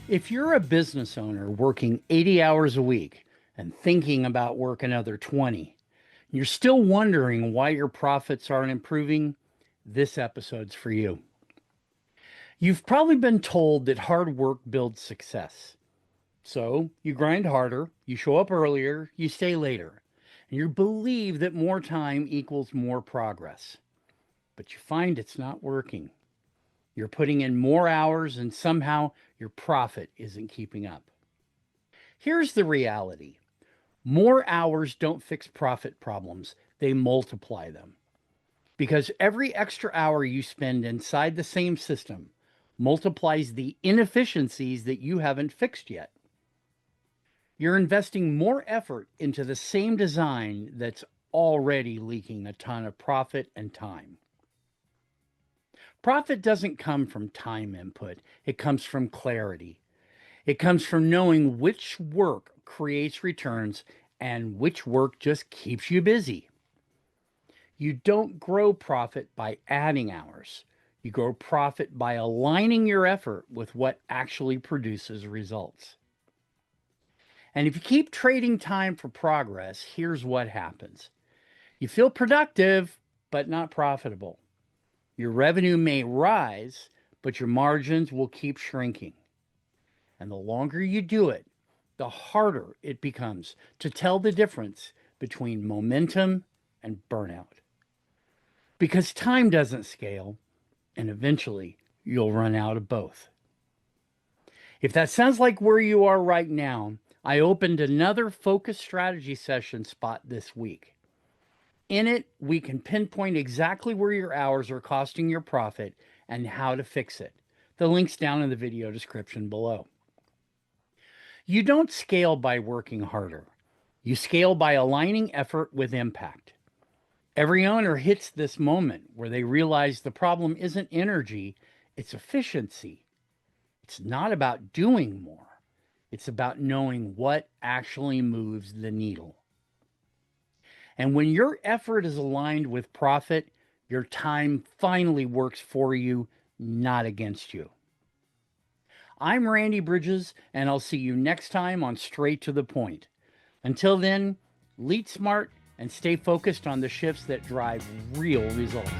If you're a business owner working 80 hours a week and thinking about work another 20, you're still wondering why your profits aren't improving, this episode's for you. You've probably been told that hard work builds success. So you grind harder, you show up earlier, you stay later, and you believe that more time equals more progress. But you find it's not working. You're putting in more hours and somehow your profit isn't keeping up. Here's the reality: more hours don't fix profit problems, they multiply them. Because every extra hour you spend inside the same system multiplies the inefficiencies that you haven't fixed yet. You're investing more effort into the same design that's already leaking a ton of profit and time. Profit doesn't come from time input, it comes from clarity. It comes from knowing which work creates returns and which work just keeps you busy. You don't grow profit by adding hours. You grow profit by aligning your effort with what actually produces results. And if you keep trading time for progress, here's what happens. You feel productive, but not profitable. Your revenue may rise, but your margins will keep shrinking. And the longer you do it, the harder it becomes to tell the difference between momentum and burnout. Because time doesn't scale, and eventually you'll run out of both. If that sounds like where you are right now, I opened another focus strategy session spot this week. In it, we can pinpoint exactly where your hours are costing your profit and how to fix it. The link's down in the video description below. You don't scale by working harder. You scale by aligning effort with impact. Every owner hits this moment where they realize the problem isn't energy, it's efficiency. It's not about doing more. It's about knowing what actually moves the needle. And when your effort is aligned with profit, your time finally works for you, not against you. I'm Randy Bridges, and I'll see you next time on Straight to the Point. Until then, lead smart and stay focused on the shifts that drive real results.